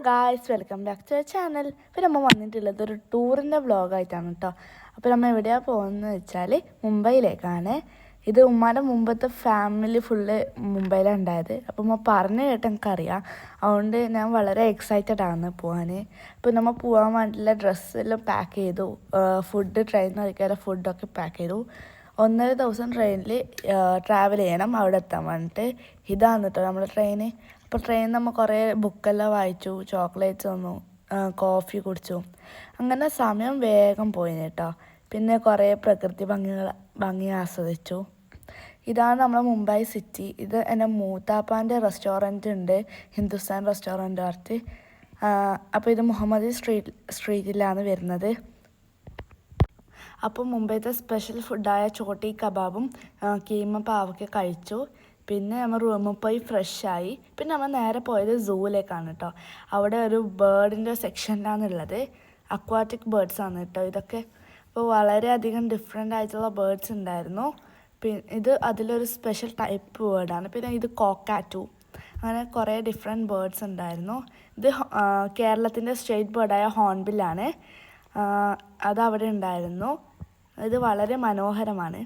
Guys, welcome back to channel. ഇപ്പോൾ നമ്മൾ വന്നിട്ടുള്ളത് ഒരു ടൂറിൻ്റെ വ്ളോഗായിട്ടാണ് കേട്ടോ. അപ്പോൾ നമ്മൾ എവിടെയാണ് പോകുന്നത് വെച്ചാൽ മുംബൈയിലേക്കാണ്. ഇത് ഉമ്മാൻ്റെ മുമ്പത്തെ ഫാമിലി ഫുള്ള് മുംബൈയിലാണ് ഉണ്ടായത്. അപ്പോൾ നമ്മൾ പറഞ്ഞു കേട്ട് എനിക്കറിയാം. അതുകൊണ്ട് ഞാൻ വളരെ എക്സൈറ്റഡ് ആണ് പോകാൻ. അപ്പോൾ നമ്മൾ പോകാൻ വേണ്ടിയുള്ള ഡ്രസ്സെല്ലാം പാക്ക് ചെയ്തു, ഫുഡ് ട്രെയിനിൽ നിന്ന് കഴിക്കാനുള്ള ഫുഡൊക്കെ പാക്ക് ചെയ്തു. 1.5 ദിവസം ട്രെയിനിൽ ട്രാവൽ ചെയ്യണം അവിടെ എത്താൻ വേണ്ടിയിട്ട്. ഇതാണ് കേട്ടോ നമ്മുടെ ട്രെയിന്. അപ്പോൾ ട്രെയിൻ നമ്മൾ കുറേ ബുക്കെല്ലാം വായിച്ചു, ചോക്ലേറ്റ്സ് തന്നു, കോഫി കുടിച്ചു. അങ്ങനെ സമയം വേഗം പോയി കേട്ടോ. പിന്നെ കുറേ പ്രകൃതി ഭംഗി ആസ്വദിച്ചു. ഇതാണ് നമ്മളെ മുംബൈ സിറ്റി. ഇത് എൻ്റെ മൂത്താപ്പാൻ്റെ റെസ്റ്റോറൻറ്റ് ഉണ്ട്, ഹിന്ദുസ്ഥാൻ റെസ്റ്റോറൻറ്റ് അടുത്ത്. അപ്പോൾ ഇത് മുഹമ്മദി സ്ട്രീറ്റിലാണ് വരുന്നത്. അപ്പോൾ മുംബൈത്തെ സ്പെഷ്യൽ ഫുഡായ ചോട്ടി കബാബും കീമ പാവൊക്കെ കഴിച്ചു. പിന്നെ നമ്മൾ റൂമിൽ പോയി ഫ്രഷായി. പിന്നെ നമ്മൾ നേരെ പോയത് സൂവിലേക്കാണ് കേട്ടോ. അവിടെ ഒരു ബേർഡിൻ്റെ സെക്ഷനിലാണുള്ളത്. അക്വാറ്റിക് ബേർഡ്സ് ആണ് കേട്ടോ ഇതൊക്കെ. അപ്പോൾ വളരെയധികം ഡിഫറെൻ്റ് ആയിട്ടുള്ള ബേർഡ്സ് ഉണ്ടായിരുന്നു. ഇത് അതിലൊരു സ്പെഷ്യൽ ടൈപ്പ് ബേർഡാണ്. പിന്നെ ഇത് കോക്കാറ്റു, അങ്ങനെ കുറേ ഡിഫറെൻറ്റ് ബേർഡ്സ് ഉണ്ടായിരുന്നു. ഇത് കേരളത്തിൻ്റെ സ്റ്റേറ്റ് ബേർഡായ ഹോൺബില്ലാണ്. അതവിടെ ഉണ്ടായിരുന്നു. ഇത് വളരെ മനോഹരമാണ്.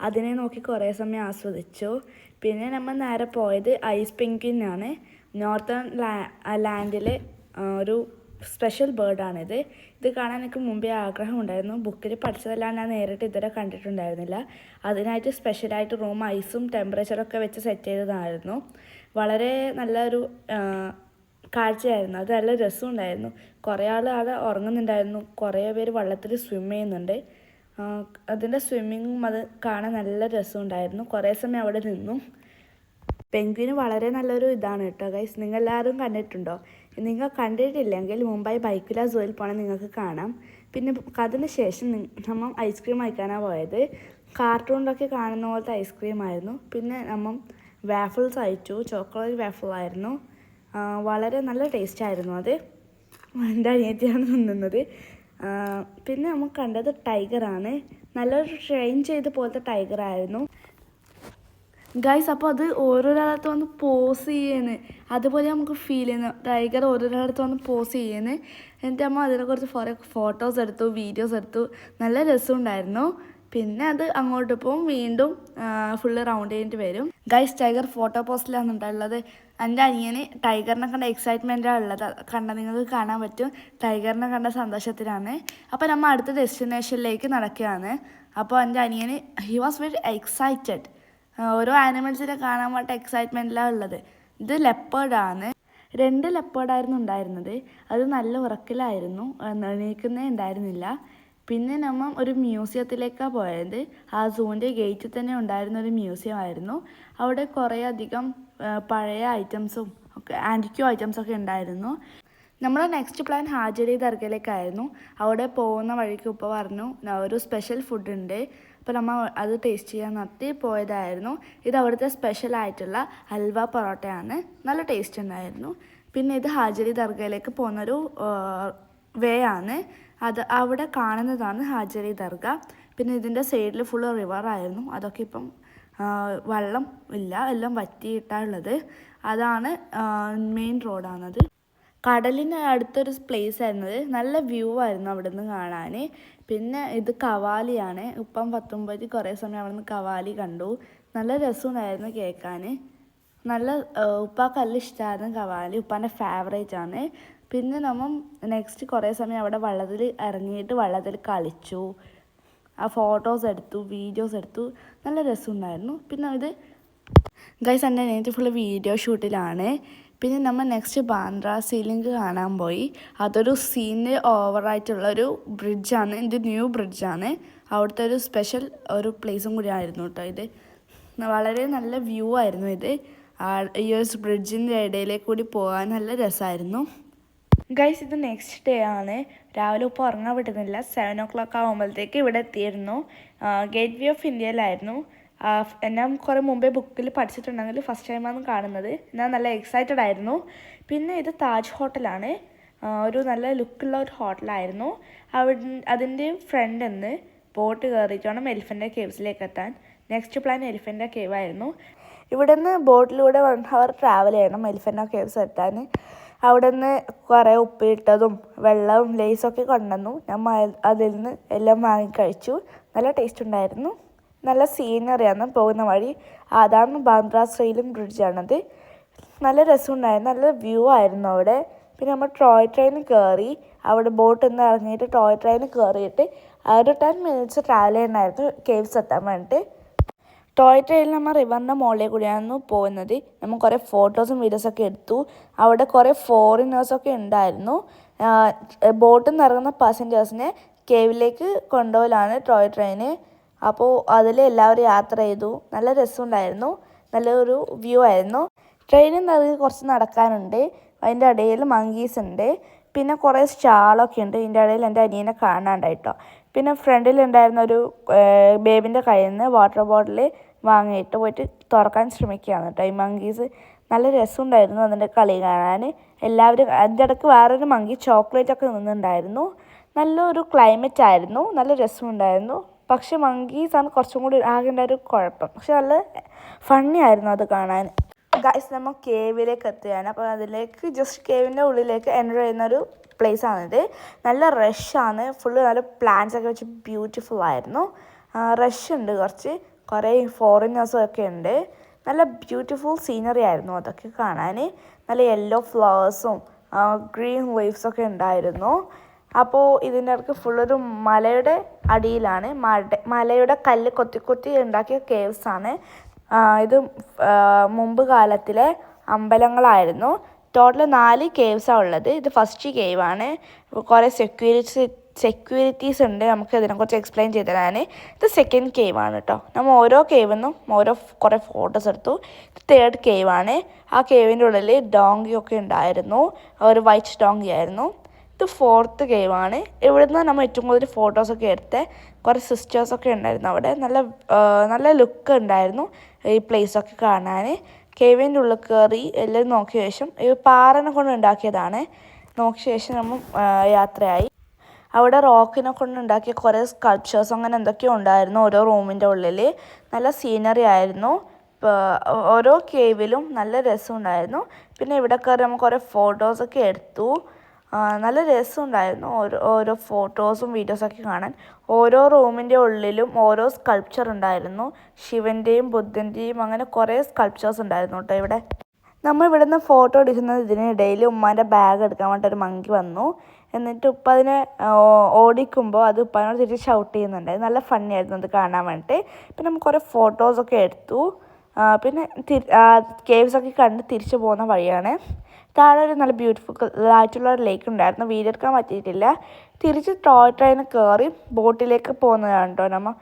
അതിനെ നോക്കി കുറേ സമയം ആസ്വദിച്ചു. പിന്നെ നമ്മൾ നേരെ പോയത് ഐസ് പെൻഗ്വിനാണ്. നോർത്തേൺ ലാൻഡിലെ ഒരു സ്പെഷ്യൽ ബേർഡാണിത്. ഇത് കാണാൻ എനിക്ക് മുമ്പേ ആഗ്രഹം ഉണ്ടായിരുന്നു. ബുക്കിൽ പഠിച്ചതെല്ലാം ഞാൻ നേരിട്ട് ഇതുവരെ കണ്ടിട്ടുണ്ടായിരുന്നില്ല. അതിനായിട്ട് സ്പെഷ്യലായിട്ട് റൂം ഐസും ടെമ്പറേച്ചറൊക്കെ വെച്ച് സെറ്റ് ചെയ്തതായിരുന്നു. വളരെ നല്ലൊരു കാഴ്ചയായിരുന്നു. അത് നല്ല രസമുണ്ടായിരുന്നു. കുറേ ആൾ അവിടെ ഉറങ്ങുന്നുണ്ടായിരുന്നു, കുറേ പേര് വെള്ളത്തിൽ സ്വിം ചെയ്യുന്നുണ്ട്. അതിൻ്റെ സ്വിമ്മിങ്ങും അത് കാണാൻ നല്ല രസമുണ്ടായിരുന്നു. കുറേ സമയം അവിടെ നിന്നു. പെൻഗ്വിന് വളരെ നല്ലൊരു ഇതാണ് കേട്ടോ ഗൈസ്. നിങ്ങളെല്ലാവരും കണ്ടിട്ടുണ്ടോ? നിങ്ങൾ കണ്ടിട്ടില്ലെങ്കിൽ മുംബൈ ബൈക്കുല സൂയിൽ പോകണം, നിങ്ങൾക്ക് കാണാം. പിന്നെ അതിന് ശേഷം നമ്മൾ ഐസ്ക്രീം കഴിക്കാനാണ് പോയത്. കാർട്ടൂണിലൊക്കെ കാണുന്ന പോലത്തെ ഐസ്ക്രീം ആയിരുന്നു. പിന്നെ നമ്മൾ വാഫിൾസ് അയച്ചു, ചോക്ലേറ്റ് വാഫിളായിരുന്നു. വളരെ നല്ല ടേസ്റ്റ് ആയിരുന്നു അത്. എൻ്റെ അനിയത്തിയാണ് തിന്നുന്നത്. പിന്നെ നമ്മൾ കണ്ടത് ടൈഗറാണ്. നല്ലൊരു ട്രെയിൻ ചെയ്ത പോലത്തെ ടൈഗറായിരുന്നു ഗൈസ്. അപ്പോൾ അത് ഓരോരാളത്ത് വന്ന് പോസ് ചെയ്യുന്നു, അതുപോലെ നമുക്ക് ഫീൽ ചെയ്യുന്നു. ടൈഗർ ഓരോരാളത്ത് വന്ന് പോസ് ചെയ്യുന്നു. എന്നിട്ട് നമ്മൾ അതിനെക്കുറിച്ച് കുറേ ഫോട്ടോസ് എടുത്തു, വീഡിയോസ് എടുത്തു. നല്ല രസമുണ്ടായിരുന്നു. പിന്നെ അത് അങ്ങോട്ട് പോകും, വീണ്ടും ഫുള്ള് റൗണ്ട് ചെയ്തിട്ട് വരും. ഗൈസ്, ടൈഗർ ഫോട്ടോ പോസ്റ്റിലാണ് ഉണ്ടായുള്ളത്. എൻ്റെ അനിയന് ടൈഗറിനെ കണ്ട എക്സൈറ്റ്മെൻറ്റാണ് ഉള്ളത്. നിങ്ങൾക്ക് കാണാൻ പറ്റും. ടൈഗറിനെ കണ്ട സന്തോഷത്തിലാണ്. അപ്പോൾ നമ്മൾ അടുത്ത ഡെസ്റ്റിനേഷനിലേക്ക് നടക്കുകയാണ്. അപ്പോൾ എൻ്റെ അനിയന് ഹി വാസ് വെരി എക്സൈറ്റഡ്. ഓരോ ആനിമൽസിനെ കാണാൻ വേണ്ട എക്സൈറ്റ്മെൻറ്റിലാണ് ഉള്ളത്. ഇത് ലെപ്പേർഡാണ്. 2 ലെപ്പേർഡായിരുന്നു ഉണ്ടായിരുന്നത്. അത് നല്ല ഉറക്കിലായിരുന്നു, എണീക്കുന്നേ ഉണ്ടായിരുന്നില്ല. പിന്നെ നമ്മൾ ഒരു മ്യൂസിയത്തിലേക്കാണ് പോയത്. ആ സൂവിൻ്റെ ഗേറ്റിൽ തന്നെ ഉണ്ടായിരുന്ന ഒരു മ്യൂസിയം ആയിരുന്നു. അവിടെ കുറേ അധികം പഴയ ഐറ്റംസും ഒക്കെ, ആൻറ്റിക്യൂ ഐറ്റംസൊക്കെ ഉണ്ടായിരുന്നു. നമ്മുടെ നെക്സ്റ്റ് പ്ലാൻ ഹാജരി ദർഗയിലേക്കായിരുന്നു. അവിടെ പോകുന്ന വഴിക്ക് ഉപ്പ പറഞ്ഞു ഒരു സ്പെഷ്യൽ ഫുഡ് ഉണ്ട്, അപ്പോൾ നമ്മൾ അത് ടേസ്റ്റ് ചെയ്യാൻ നടത്തി പോയതായിരുന്നു. ഇത് അവിടുത്തെ സ്പെഷ്യലായിട്ടുള്ള ഹൽവ പൊറോട്ടയാണ്. നല്ല ടേസ്റ്റ് ഉണ്ടായിരുന്നു. പിന്നെ ഇത് ഹാജരി ദർഗയിലേക്ക് പോകുന്നൊരു വേ ആണ്. അത് അവിടെ കാണുന്നതാണ് ഹാജരി ദർഗ. പിന്നെ ഇതിൻ്റെ സൈഡിൽ ഫുള്ള് റിവറായിരുന്നു. അതൊക്കെ ഇപ്പം വെള്ളം ഇല്ല, എല്ലാം വറ്റിയിട്ടാണുള്ളത്. അതാണ് മെയിൻ റോഡാണത്. കടലിന് അടുത്തൊരു പ്ലേസ് ആയിരുന്നത്. നല്ല വ്യൂ ആയിരുന്നു അവിടെ നിന്ന് കാണാൻ. പിന്നെ ഇത് കവാലിയാണ്. ഉപ്പം 19 കുറേ സമയം അവിടെ നിന്ന് കവാലി കണ്ടു. നല്ല രസമുണ്ടായിരുന്നു കേൾക്കാൻ. നല്ല ഉപ്പാക്കല്ല ഇഷ്ടമായിരുന്നു കവാലി. ഉപ്പാൻ്റെ ഫേവറേറ്റ് ആണ്. പിന്നെ നമ്മൾ നെക്സ്റ്റ് കുറേ സമയം അവിടെ വെള്ളത്തിൽ ഇറങ്ങിയിട്ട് വെള്ളത്തിൽ കളിച്ചു, ആ ഫോട്ടോസ് എടുത്തു, വീഡിയോസ് എടുത്തു. നല്ല രസമുണ്ടായിരുന്നു. പിന്നെ ഇത് ഗൈസ്, എൻ്റെ നേരത്തെ ഫുള്ള് വീഡിയോ ഷൂട്ടിലാണ്. പിന്നെ നമ്മൾ നെക്സ്റ്റ് ബാന്ദ്ര സീലിംഗ് കാണാൻ പോയി. അതൊരു സീനിൽ ഓവറായിട്ടുള്ളൊരു ബ്രിഡ്ജാണ്. ഇത് ന്യൂ ബ്രിഡ്ജാണ്. അവിടുത്തെ ഒരു സ്പെഷ്യൽ ഒരു പ്ലേസും കൂടി ആയിരുന്നു കേട്ടോ ഇത്. വളരെ നല്ല വ്യൂ ആയിരുന്നു ഇത്. ഈ ഒരു ബ്രിഡ്ജിൻ്റെ ഇടയിലേക്ക് കൂടി പോകാൻ നല്ല രസമായിരുന്നു ഗൈസ്. ഇത് നെക്സ്റ്റ് ഡേ ആണ്. രാവിലെ ഇപ്പോൾ ഉറങ്ങാൻ പറ്റുന്നില്ല. 7 o'clock ആകുമ്പോഴത്തേക്ക് ഇവിടെ എത്തിയിരുന്നു. ഗേറ്റ് വേ ഓഫ് ഇന്ത്യയിലായിരുന്നു. ഞാൻ കുറേ മുമ്പേ ബുക്കിൽ പഠിച്ചിട്ടുണ്ടെങ്കിൽ ഫസ്റ്റ് ടൈമാണ് കാണുന്നത്. ഞാൻ നല്ല എക്സൈറ്റഡ് ആയിരുന്നു. പിന്നെ ഇത് താജ് ഹോട്ടലാണ്. ഒരു നല്ല ലുക്കുള്ള ഒരു ഹോട്ടലായിരുന്നു. അതിൻ്റെ ഫ്രണ്ട് നിന്ന് ബോട്ട് കയറിയിട്ട് വേണം എലിഫൻ്റ് കേവ്സിലേക്ക് എത്താൻ. നെക്സ്റ്റ് പ്ലാൻ എലിഫൻ്റ് കേവ് ആയിരുന്നു. ഇവിടെ നിന്ന് ബോട്ടിലൂടെ 1 hour ട്രാവൽ ചെയ്യണം എലിഫൻ്റ് കേവ്സ് എത്താൻ. അവിടെ നിന്ന് കുറേ ഉപ്പിലിട്ടതും വെള്ളവും ലേസൊക്കെ കൊണ്ടുവന്നു. ഞാൻ അതിൽ നിന്ന് എല്ലാം വാങ്ങി കഴിച്ചു. നല്ല ടേസ്റ്റ് ഉണ്ടായിരുന്നു. നല്ല സീനറിയാണ് പോകുന്ന വഴി. അതാണ് ബാന്ദ്ര സെയിലും ബ്രിഡ്ജാണത്. നല്ല രസമുണ്ടായിരുന്നു. നല്ല വ്യൂ ആയിരുന്നു അവിടെ. പിന്നെ നമ്മൾ ടോയ് ട്രെയിനിൽ കയറി. അവിടെ ബോട്ടിൽ നിന്ന് ഇറങ്ങിയിട്ട് ടോയ് ട്രെയിനിൽ കയറിയിട്ട് ഒരു 10 മിനിറ്റ്സ് ട്രാവൽ ചെയ്യണമായിരുന്നു കേവ്സ് എത്താൻ വേണ്ടിയിട്ട്. ടോയ് ട്രെയിനിൽ നമ്മൾ റിവറിൻ്റെ മുകളിൽ കൂടിയാണ് പോകുന്നത്. നമ്മൾ കുറേ ഫോട്ടോസും വീഡിയോസൊക്കെ എടുത്തു. അവിടെ കുറേ ഫോറിനേഴ്സൊക്കെ ഉണ്ടായിരുന്നു. ബോട്ടിൽ നിന്ന് ഇറങ്ങുന്ന പാസഞ്ചേഴ്സിനെ കേവിലേക്ക് കൊണ്ടുപോകലാണ് ടോയ് ട്രെയിന്. അപ്പോൾ അതിൽ എല്ലാവരും യാത്ര ചെയ്തു. നല്ല രസമുണ്ടായിരുന്നു. നല്ലൊരു വ്യൂ ആയിരുന്നു. ട്രെയിനിൽ നിന്ന് കുറച്ച് നടക്കാനുണ്ട്. അതിൻ്റെ ഇടയിൽ മങ്കീസ് ഉണ്ട്. പിന്നെ കുറേ സ്റ്റാളൊക്കെ ഉണ്ട്. ഇതിൻ്റെ ഇടയിൽ എൻ്റെ അനിയനെ കാണാണ്ടായിട്ടോ. പിന്നെ ഫ്രണ്ടിലുണ്ടായിരുന്ന ഒരു ബേബിൻ്റെ കയ്യിൽ നിന്ന് വാട്ടർ ബോട്ടിൽ വാങ്ങിയിട്ട് പോയിട്ട് തുറക്കാൻ ശ്രമിക്കുകയാണ് കേട്ടോ ഈ മങ്കീസ്. നല്ല രസമുണ്ടായിരുന്നു അതിൻ്റെ കളി കാണാൻ. എല്ലാവരും അതിൻ്റെ ഇടയ്ക്ക് വേറൊരു മങ്കി ചോക്ലേറ്റൊക്കെ നിന്നുണ്ടായിരുന്നു. നല്ലൊരു ക്ലൈമറ്റ് ആയിരുന്നു. നല്ല രസമുണ്ടായിരുന്നു. പക്ഷെ മങ്കീസാണ് കുറച്ചും കൂടി ആകേണ്ട ഒരു കുഴപ്പം. പക്ഷെ നല്ല ഫണ്ണി ആയിരുന്നു അത് കാണാൻ. ഗൈസ് നമ്മൾ കേവിലേക്ക് എത്തുകയാണ്. അപ്പോൾ അതിലേക്ക് ജസ്റ്റ് കേവിൻ്റെ ഉള്ളിലേക്ക് എൻ്റർ ചെയ്യുന്നൊരു പ്ലേസാണിത്. നല്ല റഷാണ്. ഫുള്ള് നല്ല പ്ലാന്റ്സ് ഒക്കെ വെച്ച് ബ്യൂട്ടിഫുൾ ആയിരുന്നു. റഷ് ഉണ്ട് കുറേ ഫോറിനേഴ്സും ഒക്കെ ഉണ്ട്. നല്ല ബ്യൂട്ടിഫുൾ സീനറി ആയിരുന്നു അതൊക്കെ കാണാൻ. നല്ല യെല്ലോ ഫ്ലവേഴ്സും ഗ്രീൻ ലീവ്സൊക്കെ ഉണ്ടായിരുന്നു. അപ്പോൾ ഇതിൻ്റെ ഇടയ്ക്ക് ഫുള്ളൊരു മലയുടെ അടിയിലാണ്. മലയുടെ കല്ല് കൊത്തി ഉണ്ടാക്കിയ കേവ്സാണ്. ഇത് മുമ്പ് കാലത്തിലെ അമ്പലങ്ങളായിരുന്നു. ടോട്ടൽ 4 കേവ്സാണ് ഉള്ളത്. ഇത് ഫസ്റ്റ് കേവാണ്. കുറേ സെക്യൂരിറ്റീസ് ഉണ്ട് നമുക്ക് ഇതിനെക്കുറിച്ച് എക്സ്പ്ലെയിൻ ചെയ്ത് തരാൻ. ഇത് സെക്കൻഡ് കേവാണ് കേട്ടോ. നമ്മൾ ഓരോ കേവിന്നും കുറേ ഫോട്ടോസ് എടുത്തു. ഇത് തേർഡ് കേവാണ്. ആ കേവിൻ്റെ ഉള്ളിൽ ഡോങ്കിയൊക്കെ ഉണ്ടായിരുന്നു. ഒരു വൈറ്റ് ഡോങ്കി ആയിരുന്നു. ഇത് ഫോർത്ത് കേവാണ്. ഇവിടുന്ന് നമ്മൾ ഏറ്റവും കൂടുതൽ ഫോട്ടോസൊക്കെ എടുത്ത് കുറേ സിസ്റ്റേഴ്സൊക്കെ ഉണ്ടായിരുന്നു അവിടെ. നല്ല ലുക്ക് ഉണ്ടായിരുന്നു ഈ പ്ലേസൊക്കെ കാണാൻ. കേവിൻ്റെ ഉള്ളിൽ കയറി എല്ലാം നോക്കിയ ശേഷം പാറനെ കൊണ്ട് ഉണ്ടാക്കിയതാണ്. നോക്കിയ ശേഷം നമ്മൾ യാത്രയായി. അവിടെ റോക്കിനെ കൊണ്ട് ഉണ്ടാക്കിയ കുറേ സ്കൾപ്ചേഴ്സ് അങ്ങനെ എന്തൊക്കെയോ ഉണ്ടായിരുന്നു ഓരോ റൂമിൻ്റെ ഉള്ളിൽ. നല്ല സീനറി ആയിരുന്നു. ഓരോ കേവിലും നല്ല രസമുണ്ടായിരുന്നു. പിന്നെ ഇവിടെ കയറി നമ്മൾ കുറേ ഫോട്ടോസൊക്കെ എടുത്തു. നല്ല രസമുണ്ടായിരുന്നു ഓരോ ഫോട്ടോസും വീഡിയോസൊക്കെ കാണാൻ. ഓരോ റൂമിൻ്റെ ഉള്ളിലും ഓരോ സ്കൾപ്ചർ ഉണ്ടായിരുന്നു. ശിവൻ്റെയും ബുദ്ധൻ്റെയും അങ്ങനെ കുറേ സ്കൾപ്ചേഴ്സ് ഉണ്ടായിരുന്നു കേട്ടോ ഇവിടെ. നമ്മൾ ഇവിടെ നിന്ന് ഫോട്ടോ എടുക്കുന്നത് ഇതിനിടയിൽ ഉമ്മാൻ്റെ ബാഗ് എടുക്കാൻ വേണ്ടിയിട്ട് ഒരു മങ്കി വന്നു. എന്നിട്ട് ഉപ്പ അതിനെ ഓടിക്കുമ്പോൾ അത് ഉപ്പാനോട് തിരിച്ച് ഷൗട്ട് ചെയ്യുന്നുണ്ടായിരുന്നു. നല്ല ഫണ്ണി ആയിരുന്നു അത് കാണാൻ വേണ്ടിയിട്ട്. പിന്നെ നമ്മൾ കുറേ ഫോട്ടോസൊക്കെ എടുത്തു. പിന്നെ കേവ്സൊക്കെ കണ്ട് തിരിച്ചു പോകുന്ന വഴിയാണ്. താഴെ ഒരു നല്ല ബ്യൂട്ടിഫുൾ ആയിട്ടുള്ള ഒരു ലേക്ക് ഉണ്ടായിരുന്നു. വീഡിയോ എടുക്കാൻ പറ്റിയിട്ടില്ല. തിരിച്ച് ടോയ് ട്രെയിനിൽ കയറി ബോട്ടിലേക്ക് പോകുന്നതാണ് കേട്ടോ നമ്മൾ.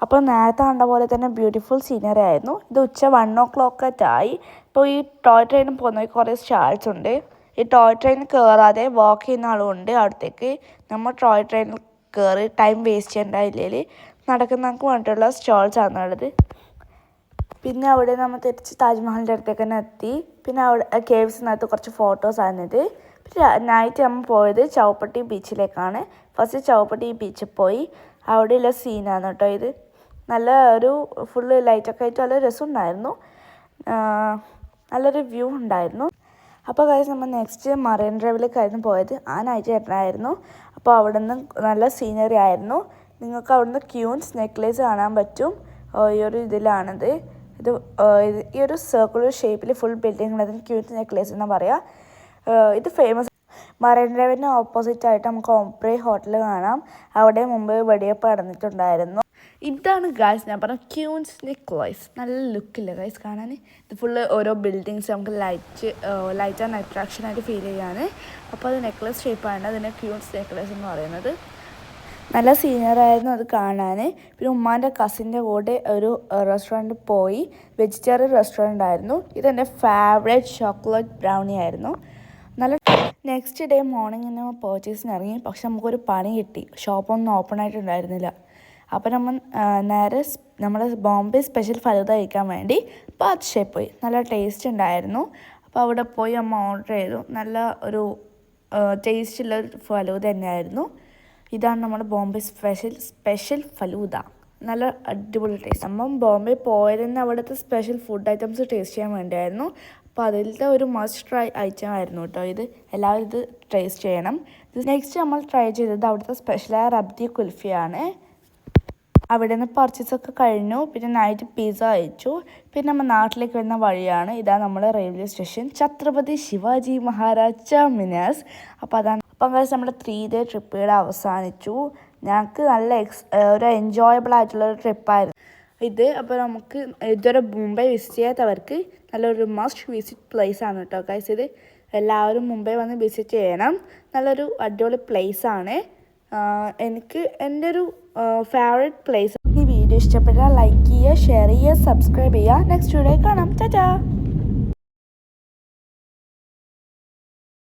അപ്പോൾ നേരത്തെ കണ്ട പോലെ തന്നെ ബ്യൂട്ടിഫുൾ സീനറി ആയിരുന്നു. ഇത് ഉച്ച 1 o'clock ആയി. ഇപ്പോൾ ഈ ടോയ് ട്രെയിനിൽ പോകുന്ന കുറേ സ്റ്റാൾസ് ഉണ്ട്. ഈ ടോയ് ട്രെയിനിൽ കയറാതെ വാക്ക് ചെയ്യുന്ന ആളുമുണ്ട് അടുത്തേക്ക്. നമ്മൾ ടോയ് ട്രെയിനിൽ കയറി ടൈം വേസ്റ്റ് ചെയ്യേണ്ടതില്ലെങ്കിൽ നടക്കുന്നവർക്ക് വേണ്ടിയിട്ടുള്ള സ്റ്റാൾസാണ് ഉള്ളത്. പിന്നെ അവിടെ നമ്മൾ തിരിച്ച് താജ്മഹലിൻ്റെ അടുത്തേക്ക് തന്നെ എത്തി. പിന്നെ അവിടെ കേവ്സിനകത്ത് കുറച്ച് ഫോട്ടോസാണിത്. പിന്നെ നൈറ്റ് നമ്മൾ പോയത് ചൗപ്പട്ടി ബീച്ചിലേക്കാണ്. ഫസ്റ്റ് ചൗപ്പട്ടി ബീച്ചിൽ പോയി. അവിടെയുള്ള സീനാണ് കേട്ടോ ഇത്. നല്ല ഒരു ഫുള്ള് ലൈറ്റൊക്കെ ആയിട്ട് നല്ല രസമുണ്ടായിരുന്നു. നല്ലൊരു വ്യൂ ഉണ്ടായിരുന്നു. അപ്പോൾ ഗൈസ് നമ്മൾ നെക്സ്റ്റ് മറൈൻ ഡ്രൈവിലേക്കായിരുന്നു പോയത്. ആ നൈറ്റ് ആയിരുന്നു. അപ്പോൾ അവിടെ നിന്ന് നല്ല സീനറി ആയിരുന്നു. നിങ്ങൾക്ക് അവിടുന്ന് ക്യൂൻസ് നെക്ലേസ് കാണാൻ പറ്റും. ഈ ഒരു ഇതിലാണിത്. ഈ ഒരു സർക്കുലർ ഷേപ്പിൽ ഫുൾ ബിൽഡിംഗ് ഉള്ളതിന് ക്യൂൻസ് നെക്ലേസ് എന്നാണ് പറയുക. ഇത് ഫേമസ്. മറൈൻ ഡ്രൈവിന് ഓപ്പോസിറ്റ് ആയിട്ട് നമുക്ക് ഓംപ്രേ ഹോട്ടൽ കാണാം. അവിടെ മുമ്പ് വെടിവെപ്പ് നടന്നിട്ടുണ്ടായിരുന്നു. ഇതാണ് ഗൈസ് ഞാൻ പറഞ്ഞ ക്യൂൻസ് നെക്ലേസ്. നല്ല ലുക്കില്ല ഗൈസ് കാണാൻ. ഇത് ഫുള്ള് ഓരോ ബിൽഡിങ്സ് നമുക്ക് ലൈറ്റ് ആൻഡ് അട്രാക്ഷൻ ആയിട്ട് ഫീൽ ചെയ്യാണ്. അപ്പോൾ അത് നെക്ലേസ് ഷേപ്പാണ് അതിനെ ക്യൂൻസ് നെക്ലേസ് എന്ന് പറയുന്നത്. നല്ല സീനിയറായിരുന്നു അത് കാണാൻ. പിന്നെ ഉമ്മാൻ്റെ കസിൻ്റെ കൂടെ ഒരു റെസ്റ്റോറൻറ്റിൽ പോയി. വെജിറ്റേറിയൻ റെസ്റ്റോറൻ്റ് ആയിരുന്നു. ഇതെൻ്റെ ഫേവറേറ്റ് ചോക്ലേറ്റ് ബ്രൗണി ആയിരുന്നു. നല്ല നെക്സ്റ്റ് ഡേ മോർണിംഗ് പർച്ചേസിന് ഇറങ്ങി. പക്ഷെ നമുക്കൊരു പണി കിട്ടി. ഷോപ്പൊന്നും ഓപ്പൺ ആയിട്ടുണ്ടായിരുന്നില്ല. അപ്പോൾ നമ്മൾ നേരെ നമ്മുടെ ബോംബെ സ്പെഷ്യൽ ഫലൂദ കഴിക്കാൻ വേണ്ടി ബാദ്ഷയിൽ പോയി. നല്ല ടേസ്റ്റ് ഉണ്ടായിരുന്നു. അപ്പോൾ അവിടെ പോയി അമ്മ ഓർഡർ ചെയ്തു. നല്ല ഒരു ടേസ്റ്റുള്ള ഫലൂദ തന്നെയായിരുന്നു. ഇതാണ് നമ്മുടെ ബോംബെ സ്പെഷ്യൽ ഫലൂദ. നല്ല അടിപൊളി ടേസ്റ്റ്. നമ്മൾ ബോംബെ പോയതിന് അവിടുത്തെ സ്പെഷ്യൽ ഫുഡ് ഐറ്റംസ് ടേസ്റ്റ് ചെയ്യാൻ വേണ്ടിയായിരുന്നു. അപ്പോൾ അതിലത്തെ ഒരു മസ്റ്റ് ട്രൈ ഐറ്റം ആയിരുന്നു കേട്ടോ ഇത്. എല്ലാവരും ഇത് ടേസ്റ്റ് ചെയ്യണം. നെക്സ്റ്റ് നമ്മൾ ട്രൈ ചെയ്തത് അവിടുത്തെ സ്പെഷ്യലായ റബ്ദി കുൽഫിയാണ്. അവിടെ നിന്ന് പർച്ചേസൊക്കെ കഴിഞ്ഞു. പിന്നെ നൈറ്റ് പിസ്സ കഴിച്ചു. പിന്നെ നമ്മൾ നാട്ടിലേക്ക് വരുന്ന വഴിയാണ്. ഇതാണ് നമ്മുടെ railway station, Chhatrapati Shivaji Maharaj terminus. അപ്പോൾ അതാണ്. അപ്പം കഴിച്ച് നമ്മുടെ 3 day ട്രിപ്പ് ഇവിടെ അവസാനിച്ചു. ഞങ്ങൾക്ക് നല്ല ഒരു എൻജോയബിൾ ആയിട്ടുള്ളൊരു ട്രിപ്പായിരുന്നു ഇത്. അപ്പോൾ നമുക്ക് ഇതുവരെ മുംബൈ വിസിറ്റ് ചെയ്യാത്തവർക്ക് നല്ലൊരു മസ്റ്റ് വിസിറ്റ് പ്ലേസ് ആണ് കേട്ടോ ഗൈസ് ഇത്. എല്ലാവരും മുംബൈ വന്ന് വിസിറ്റ് ചെയ്യണം. നല്ലൊരു അടിപൊളി പ്ലേസാണ്. എനിക്ക് എൻ്റെ ഒരു ഫേവറേറ്റ് പ്ലേസ്. ഈ വീഡിയോ ഇഷ്ടപ്പെട്ടാൽ ലൈക്ക് ചെയ്യുക, ഷെയർ ചെയ്യുക, സബ്സ്ക്രൈബ് ചെയ്യുക. നെക്സ്റ്റ് വീഡിയോ കാണാം. ടാറ്റാ.